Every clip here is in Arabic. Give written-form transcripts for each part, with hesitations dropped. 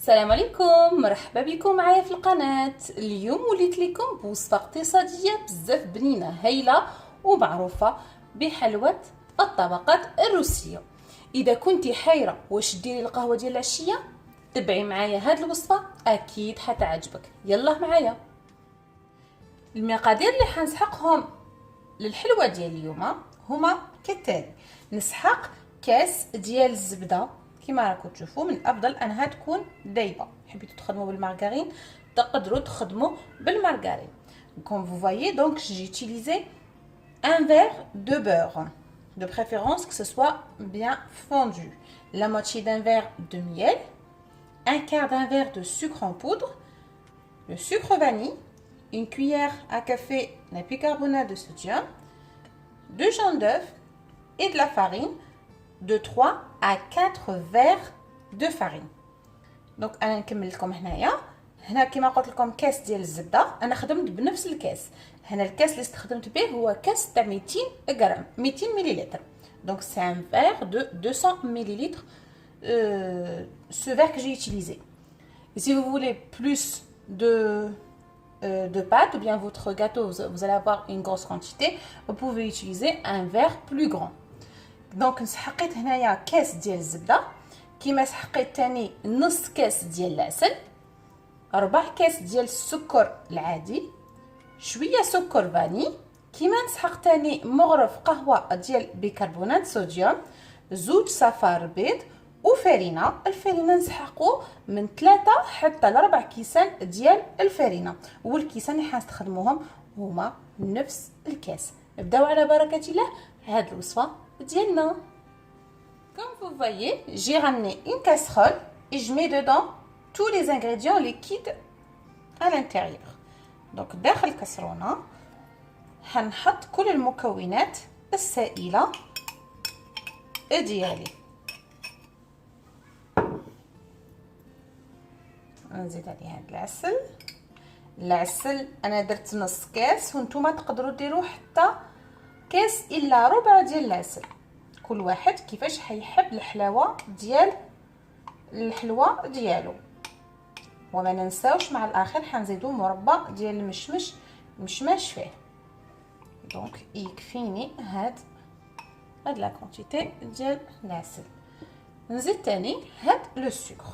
السلام عليكم، مرحبا بكم معايا في القناة. اليوم وليت لكم بوصفة اقتصادية بزاف بنينة هايلة ومعروفة بحلوى الطبقات الروسية. اذا كنتي حيرة واش ديري القهوة ديال العشية، تبعي معايا هاد الوصفة اكيد حتعجبك. يلا معايا. المقادير اللي حنسحقهم للحلوى ديال اليوم هما كالتالي. نسحق كاس ديال الزبده كما راكم تشوفوا، من الافضل انها تكون دايبه. حبيتوا تخدموا بالمارغرين تقدروا تخدموا بالمارغرين. Comme vous voyez, donc j'ai utilisé un verre de beurre, de préférence que ce soit bien fondu, la moitié d'un verre de miel, un quart d'un verre de sucre en poudre, le sucre vanille, une cuillère à café de bicarbonate de sodium, 2 jaunes d'œufs et de la farine de 3 à 4 verres de farine. دونك انا نكمل لكم هنا كما قلت لكم كاس ديال الزبده. انا خدمت بنفس الكاس. هنا الكاس اللي استخدمت به هو كاس تاع 200 غرام 200 مليلتر. دونك سي ان فير دو 200 مليلتر ce verre que j'ai utilisé. Et si vous voulez plus de pâte ou bien votre gâteau, vous allez avoir une grosse quantité, vous pouvez utiliser un verre plus grand. دونك نسحقيت هنايا كاس ديال الزبده، كيما سحقيت تاني نص كاس ديال العسل، 4 كاس ديال السكر العادي، شويه سكر فاني، كيما نسحق تاني مغرف قهوه ديال بيكربونات صوديوم، 2 صفار بيض وفرينه. الفرينه نسحقو من 3 حتى ل 4 كيسان ديال الفرينه، والكيسان اللي حنستخدموهم هما نفس الكاس. نبداو على بركه الله هاد الوصفه ديالنا. Comme vous voyez, j'ai ramené une casserole et je mets dedans tous les ingrédients liquides à l'intérieur. Donc داخل الكسرونه حنحط كل المكونات السائله ديالي. نزيد عليه هذا العسل انا درت نص كاس، وانتم تقدروا ديروا حتى كاس الا ربع ديال العسل، كل واحد كيفاش حيحب الحلاوه الحلوه ديالو. وما ننساوش مع الاخر حنزيدو مربى ديال المشماش فيه. دونك يكفيني هاد لا كونتيتي ديال العسل. نزيد تاني هاد لو سكر.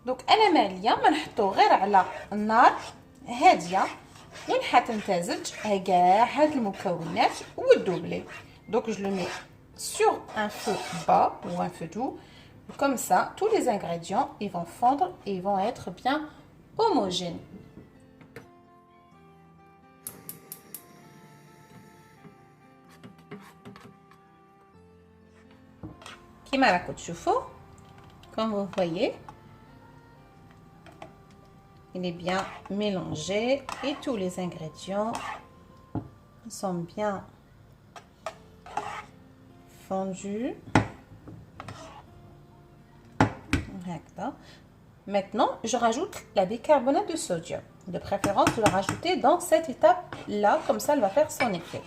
دونك انا ماليه ما نحطو غير على النار هاديه، وين حتمتزج كاع هاد المكونات والدوبلي. Donc je le mets sur un feu bas ou un feu doux, comme ça tous les ingrédients ils vont fondre et ils vont être bien homogènes. كما راكم تشوفوا comme vous voyez, il est bien mélangé et tous les ingrédients sont bien fondus. Maintenant, je rajoute la bicarbonate de sodium. De préférence, de la rajouter dans cette étape-là, comme ça, elle va faire son effet.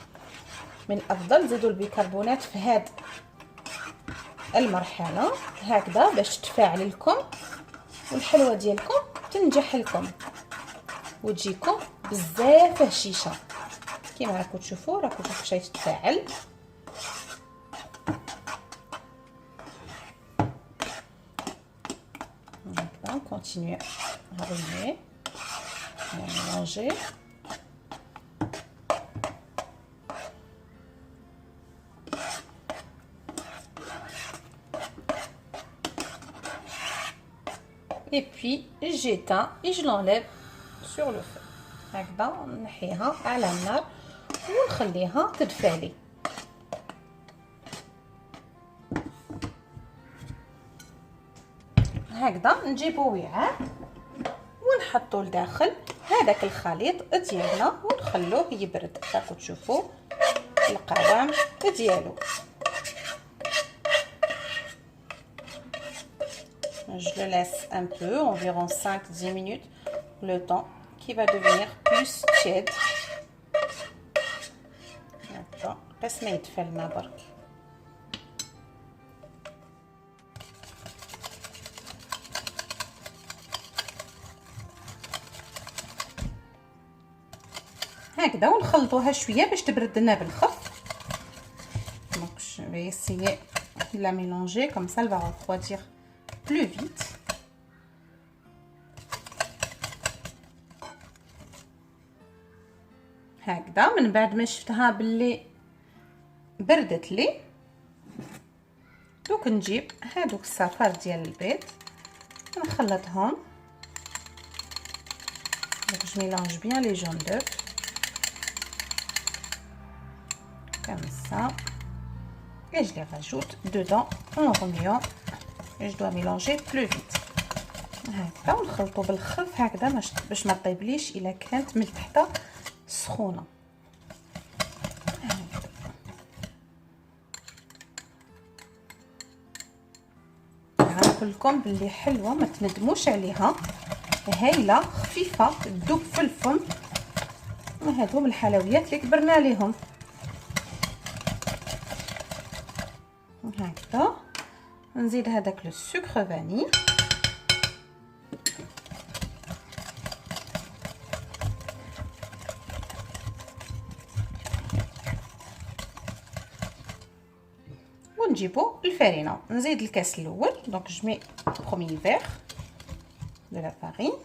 من الأفضل زيدوا البيكربونات في هاد المرحلة هكذا باش تتفاعل لكم والحلوة ديالكم تنجح لكم وتجيكم بزاف هشيشه. كيما راكم تشوفوا شي تتفاعل. هكذا نكونتينيو نغلي نمونجي. Et puis j'éteins et je l'enlève sur le feu. هكذا نحيها على النار ونخليها تدفالي. هكذا نجيبو وعاء ونحطو لداخل هذاك الخليط ديالنا ونخلوه يبرد. راكم تشوفوا القوام ديالو. Je le laisse un peu, environ 5-10 minutes, le temps qui va devenir plus tiède. بس ما يتفلنا برك. هكذا ونخلطوها شويه باش تبرد لنا بالخف. دونك je vais essayer de la mélanger comme ça elle va refroidir plus vite. هكذا من بعد ما شفتها باللي بردت لي دوك نجيب هادوك الصفار ديال البيض نخلطهم. Donc je mélange bien les jaunes d'œufs comme ça et je les rajoute dedans en remuant et je dois mélanger plus vite. هكذا ونخلطو بالخف هكذا باش ما طيبليش الا كانت من تحت سخونه. نقول لكم باللي حلوه ما تندموش عليها، هايله خفيفه تذوب في الفم. هادو من الحلويات اللي كبرنا عليهم. هكذا نزيد هذاك لو سكر فاني ونجيبو الفرينه. نزيد الكاس الاول دونك je mets premier verre de la farine.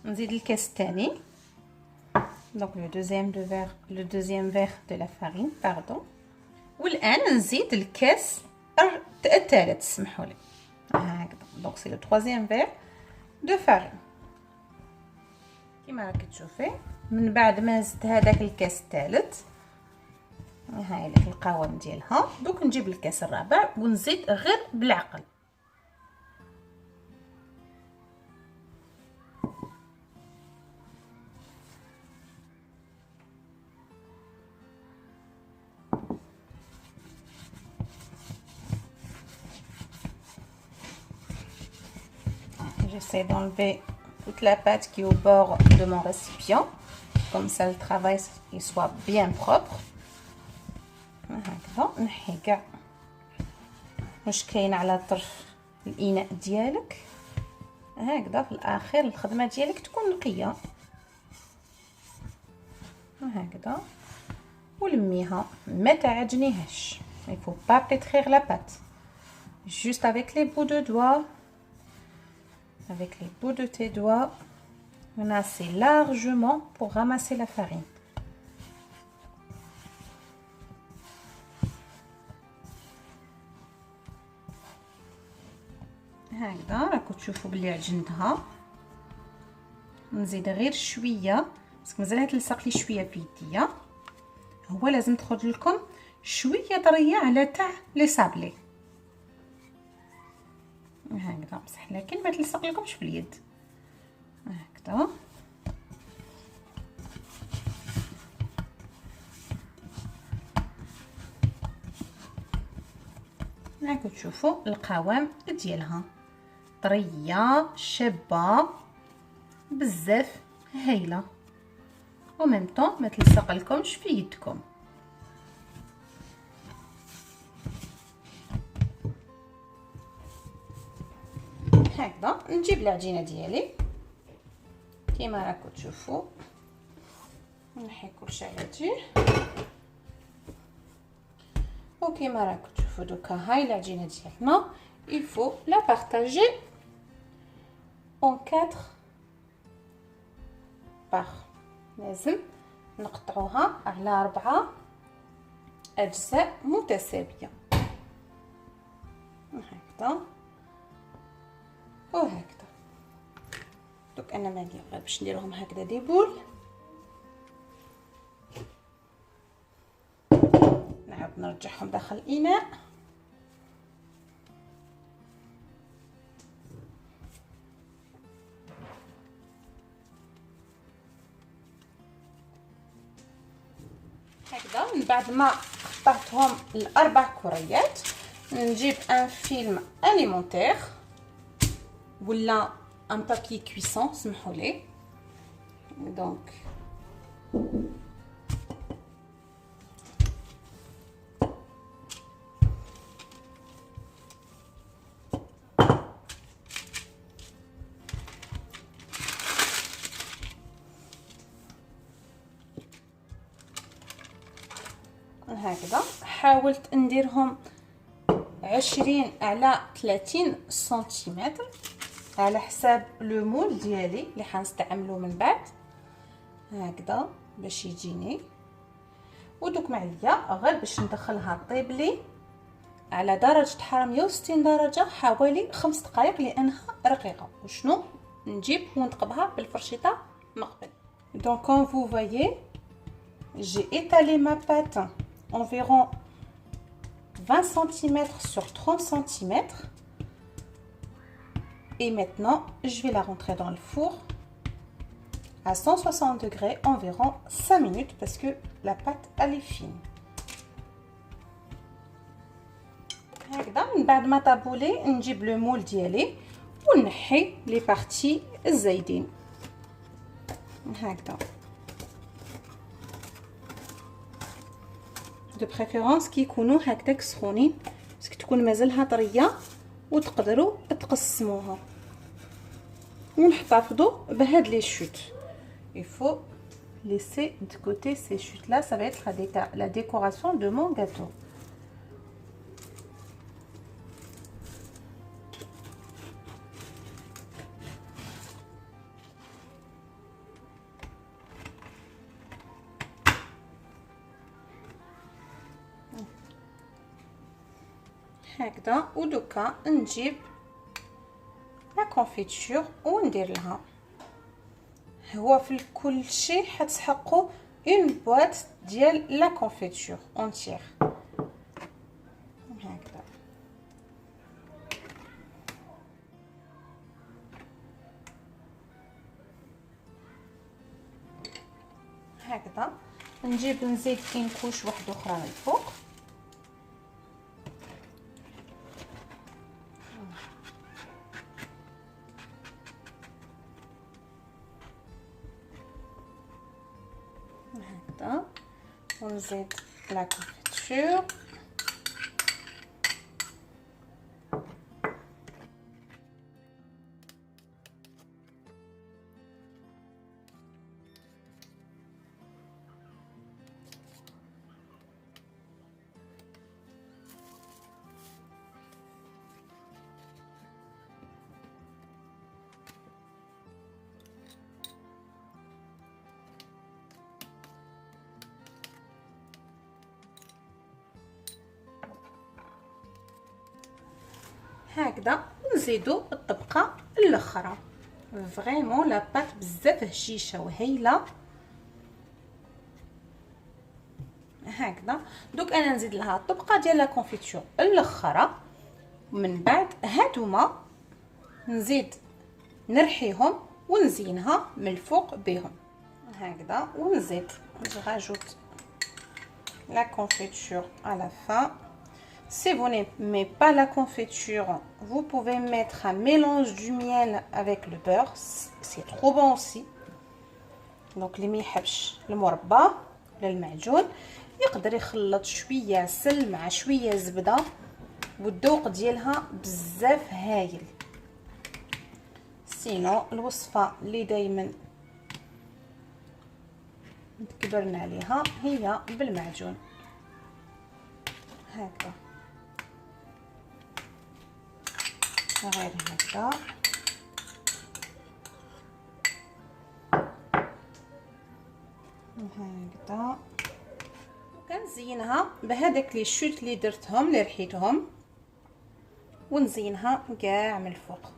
نزيد الكاس الثاني دونك le deuxième verre de la farine pardon. والان نزيد الكاس الثالث سمحوا لي هكذا دونك سي لو troisième verre de farine. كما راك تشوفي من بعد ما زدت هذاك الكاس الثالث هاي لك القوام ديالها. دوك نجيب الكاس الرابع ونزيد غير بالعقل. J'essaie d'enlever toute la pâte qui est au bord de mon récipient comme ça le travail il soit bien propre. هكذا نحي كاع واش كاين على طرف الاناء ديالك هكذا في الاخير الخدمه ديالك تكون نقيه هكذا ولميها ما تعجنيهاش. il faut pas pétrir la pâte juste avec les bouts de doigts de tes doigts on a assez largement pour ramasser la farine. هكذا راكم تشوفوا بلي عجنتها. نزيد غير شويه باسكو مازال تلصق لي شويه في يديا. هو لازم تخرج لكم شويه طريه على تاع لي صابلي هكذا بصح لكن ما تلصق لكمش في اليد هكذا. راكم تشوفوا القوام ديالها طريه شابه بزاف هايله وميم طون ما تلصق لكمش في يدكم. هكذا نجيب العجينه ديالي كيما راكم تشوفوا نحي كلشي على جهه وكيما راكم تشوفوا دوكا هاي العجينه ديالنا il faut la partager en 4 parts. لازم نقطعوها على 4 اجزاء متساويه هكذا وهكذا. دوك انا ما ندير غير باش نديرهم هكذا دي بول. نعاود نرجعهم داخل الاناء هكذا. من بعد ما قطعتهم الاربع كريات نجيب ان فيلم اليمونتير ولا ان بابي كويسون سمحوا لي. دونك هكذا. حاولت نديرهم 20 على 30 سنتيمتر على حساب لو مول ديالي اللي حنستعملو من بعد، هكذا باش يجيني. ودوك معليا غير باش ندخلها طيب لي على درجه حراره 160 درجه حوالي 5 دقائق لانها رقيقه. وشنو نجيب ونثقبها بالفرشيطه من قبل. Donc comme vous voyez, j'ai étalé ma pâte environ 20 cm sur 30 cm. Et maintenant, je vais la rentrer dans le four à 160 degrés environ 5 minutes parce que la pâte elle est fine. هكذا من بعد ما طابولي نجيب لو مول ديالي ونحي لي بارتي الزايدين هكذا. دو بريفيرونس كيكونوا هكذاك سخونين باسكو تكون مازالها طريه وتقدروا تقسموها. ونحتفظوا بهاد لي شوت. Il faut laisser de côté ces chutes là, ça va être la décoration de mon gâteau. هكذا. ودوكا نجيب لا كونفيتور وندير لها. هو في كل شيء حتسحقوا اون بواط ديال لا كونفيتور اونتيير هكذا. هكذا نجيب نزيد كاين كوش واحده اخرى من الفوق. هكذا ونزيد لا كونفيتور. هكذا نزيدو الطبقه الاخرى. فريمون لا بات بزاف هشيشه وهايله هكذا. دوك انا نزيد لها الطبقه ديال لا كونفيتور الاخرى. من بعد هادوما نزيد نرحيهم ونزينها من الفوق بهم هكذا. ونزيد راجوت la confiture à la fin. Si vous n'aimez pas la confiture, vous pouvez mettre un mélange du miel avec le beurre, c'est trop bon aussi. Donc اللي ما يحبش المربى ولا المعجون يقدر يخلط شويه عسل مع شويه زبده والذوق ديالها بزاف هايل. سينو الوصفه اللي دائما تكبرنا عليها هي بالمعجون هكذا. غير هكذا هكذا. كنزينها بهذاك لي شوت اللي درتهم اللي رحيتهم ونزينها كاع من الفوق.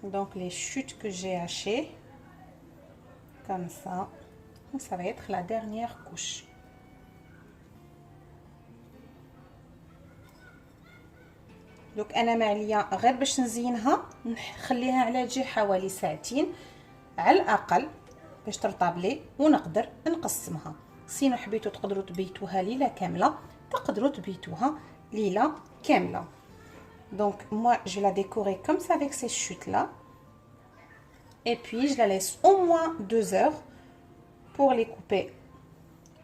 دونك لي شوت que j'ai haché comme ça. Ça va être la dernière couche. دوك انا معليا غير باش نزينها نخليها على جي حوالي ساعتين على الاقل باش ترطب لي ونقدر نقسمها. سينو حبيتو تقدروا تبيتوها ليله كامله تقدروا تبيتوها ليله كامله. Donc moi je vais la décorer comme ça avec ces chutes là et puis je la laisse au moins 2 heures pour les couper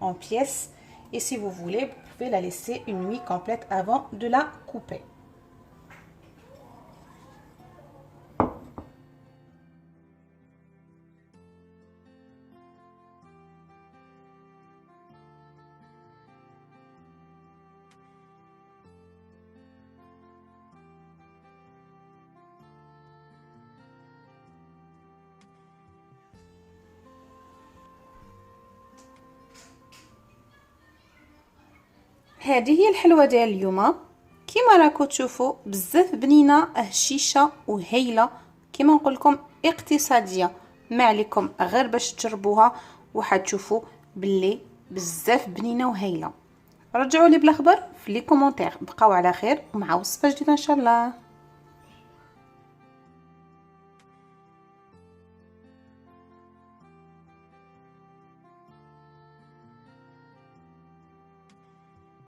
en pièces. Et si vous voulez, vous pouvez la laisser une nuit complète avant de la couper. هذه هي الحلوه ديال اليوم. كيما راكم تشوفوا بزاف بنينه، هشيشه وهيله، كيما نقول لكم اقتصاديه. ما عليكم غير باش تجربوها وحتشوفوا باللي بزاف بنينه وهيله. رجعوا لي بالاخبار في لي كومونتير. بقاو على خير ومع وصفه جديده ان شاء الله.